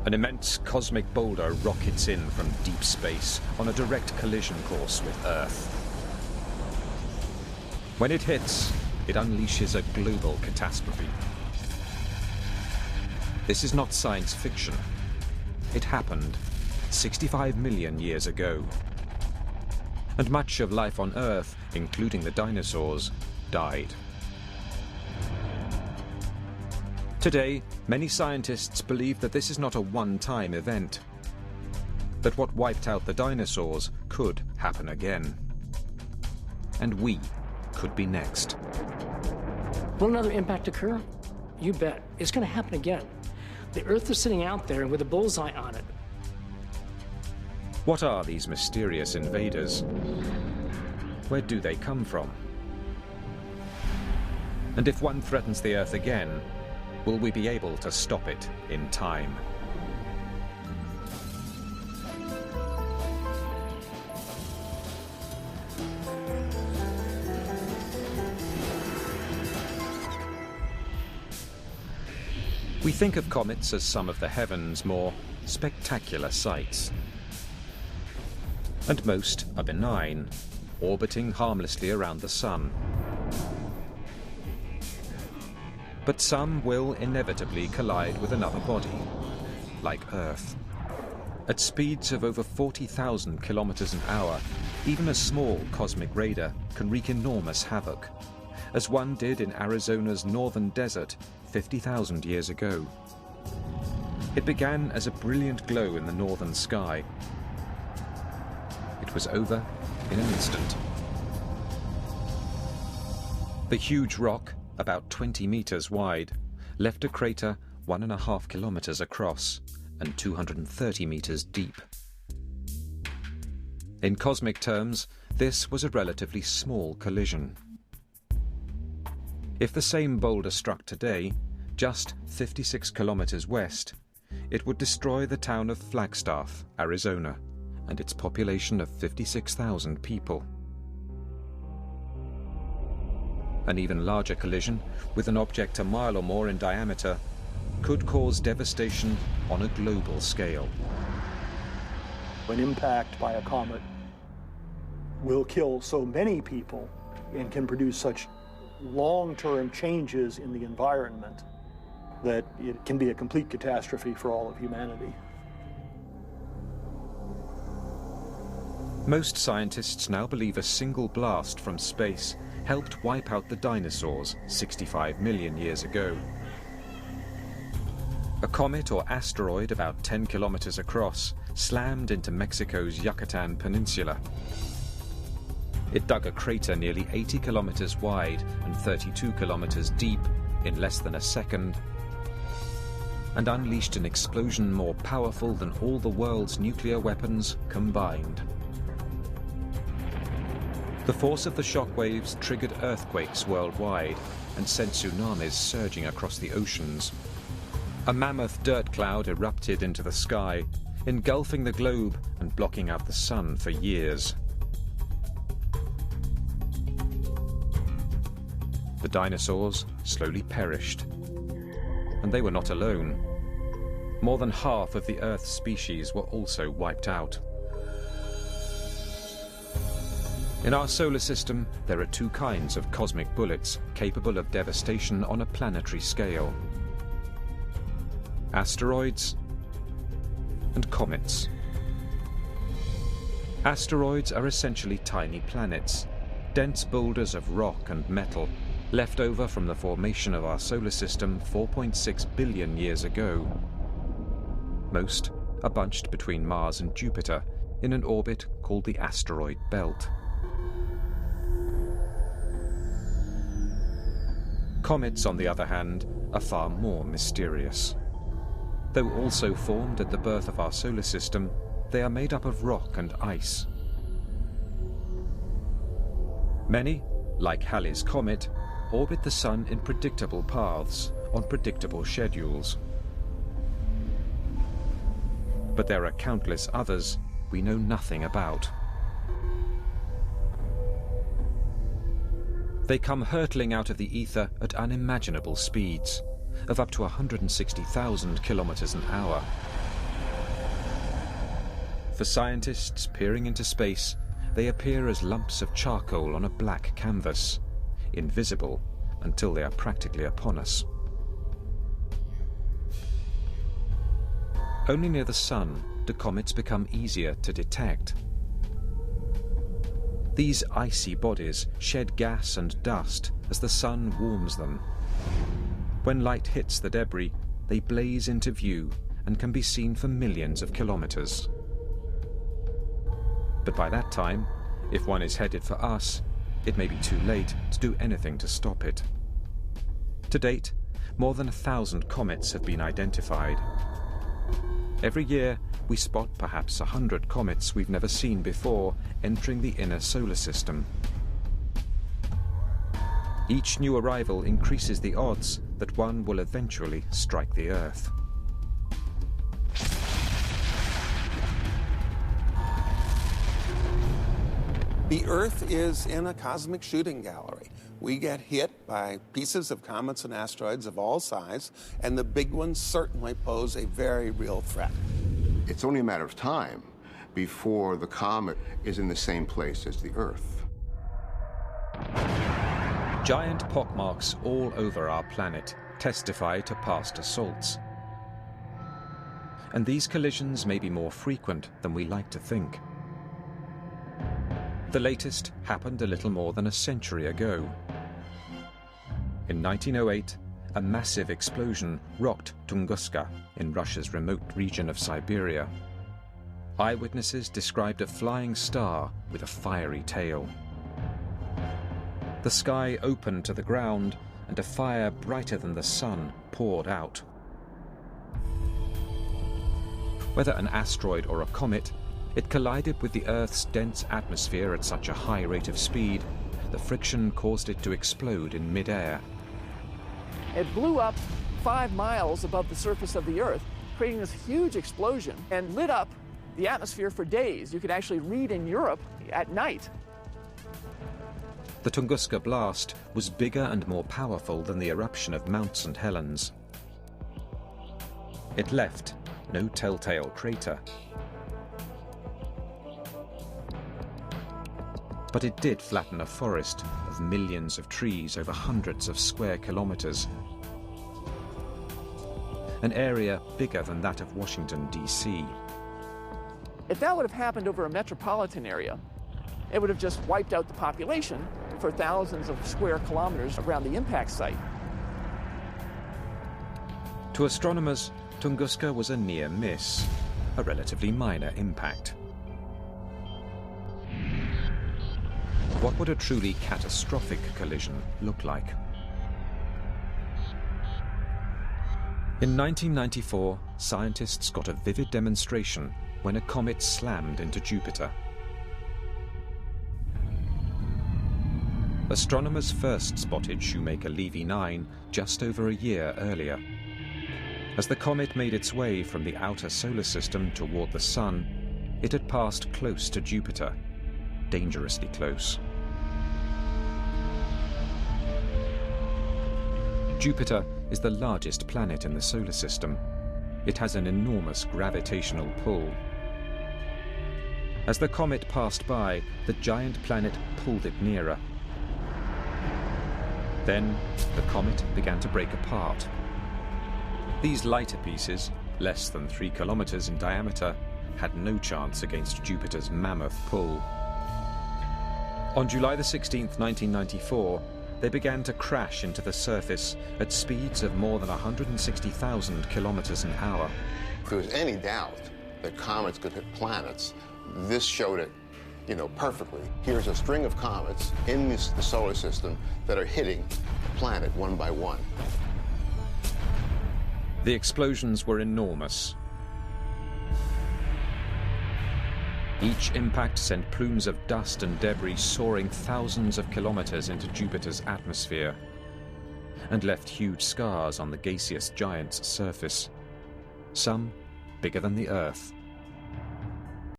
An immense cosmic boulder rockets in from deep space on a direct collision course with Earth. When it hits, it unleashes a global catastrophe. This is not science fiction. It happened 65 million years ago. And much of life on Earth, including the dinosaurs, died. Today, many scientists believe that this is not a one-time event, that what wiped out the dinosaurs could happen again. And we could be next. Will another impact occur? You bet. It's going to happen again. The Earth is sitting out there with a bullseye on it. What are these mysterious invaders? Where do they come from? And if one threatens the Earth again, will we be able to stop it in time? We think of comets as some of the heaven's more spectacular sights. And most are benign, orbiting harmlessly around the sun. But some will inevitably collide with another body, like Earth. At speeds of over 40,000 kilometers an hour, even a small cosmic raider can wreak enormous havoc, as one did in Arizona's northern desert 50,000 years ago. It began as a brilliant glow in the northern sky. It was over in an instant. The huge rock, about 20 meters wide, left a crater 1.5 kilometers across and 230 meters deep. In cosmic terms, this was a relatively small collision. If the same boulder struck today, just 56 kilometers west, it would destroy the town of Flagstaff, Arizona, and its population of 56,000 people. An even larger collision, with an object a mile or more in diameter, could cause devastation on a global scale. An impact by a comet will kill so many people and can produce such long-term changes in the environment that it can be a complete catastrophe for all of humanity. Most scientists now believe a single blast from space helped wipe out the dinosaurs 65 million years ago. A comet or asteroid about 10 kilometers across slammed into Mexico's Yucatan Peninsula. It dug a crater nearly 80 kilometers wide and 32 kilometers deep in less than a second, and unleashed an explosion more powerful than all the world's nuclear weapons combined. The force of the shockwaves triggered earthquakes worldwide and sent tsunamis surging across the oceans. A mammoth dirt cloud erupted into the sky, engulfing the globe and blocking out the sun for years. The dinosaurs slowly perished. And they were not alone. More than half of the Earth's species were also wiped out. In our solar system, there are two kinds of cosmic bullets capable of devastation on a planetary scale: asteroids and comets. Asteroids are essentially tiny planets, dense boulders of rock and metal, left over from the formation of our solar system 4.6 billion years ago. Most are bunched between Mars and Jupiter in an orbit called the asteroid belt. Comets, on the other hand, are far more mysterious. Though also formed at the birth of our solar system, they are made up of rock and ice. Many, like Halley's Comet, orbit the Sun in predictable paths, on predictable schedules. But there are countless others we know nothing about. They come hurtling out of the ether at unimaginable speeds, of up to 160,000 kilometers an hour. For scientists peering into space, they appear as lumps of charcoal on a black canvas, invisible until they are practically upon us. Only near the Sun do comets become easier to detect. These icy bodies shed gas and dust as the Sun warms them. When light hits the debris, they blaze into view and can be seen for millions of kilometers. But by that time, if one is headed for us, it may be too late to do anything to stop it. To date, more than 1,000 comets have been identified. Every year, we spot perhaps 100 comets we've never seen before entering the inner solar system. Each new arrival increases the odds that one will eventually strike the Earth. The Earth is in a cosmic shooting gallery. We get hit by pieces of comets and asteroids of all size, and the big ones certainly pose a very real threat. It's only a matter of time before the comet is in the same place as the Earth. Giant pockmarks all over our planet testify to past assaults. And these collisions may be more frequent than we like to think. The latest happened a little more than a century ago. In 1908, a massive explosion rocked Tunguska in Russia's remote region of Siberia. Eyewitnesses described a flying star with a fiery tail. The sky opened to the ground, and a fire brighter than the sun poured out. Whether an asteroid or a comet, it collided with the Earth's dense atmosphere at such a high rate of speed, the friction caused it to explode in mid-air. It blew up 5 miles above the surface of the Earth, creating this huge explosion and lit up the atmosphere for days. You could actually read in Europe at night. The Tunguska blast was bigger and more powerful than the eruption of Mount St. Helens. It left no telltale crater. But it did flatten a forest of millions of trees over hundreds of square kilometers. An area bigger than that of Washington, D.C. If that would have happened over a metropolitan area, it would have just wiped out the population for thousands of square kilometers around the impact site. To astronomers, Tunguska was a near miss, a relatively minor impact. What would a truly catastrophic collision look like? In 1994, scientists got a vivid demonstration when a comet slammed into Jupiter. Astronomers first spotted Shoemaker-Levy 9 just over a year earlier. As the comet made its way from the outer solar system toward the Sun, it had passed close to Jupiter, dangerously close. Jupiter is the largest planet in the solar system. It has an enormous gravitational pull. As the comet passed by, the giant planet pulled it nearer. Then, the comet began to break apart. These lighter pieces, less than 3 kilometers in diameter, had no chance against Jupiter's mammoth pull. On July 16, 1994, they began to crash into the surface at speeds of more than 160,000 kilometers an hour. If there was any doubt that comets could hit planets, this showed it, perfectly. Here's a string of comets in the solar system that are hitting a planet one by one. The explosions were enormous. Each impact sent plumes of dust and debris soaring thousands of kilometers into Jupiter's atmosphere and left huge scars on the gaseous giant's surface, some bigger than the Earth.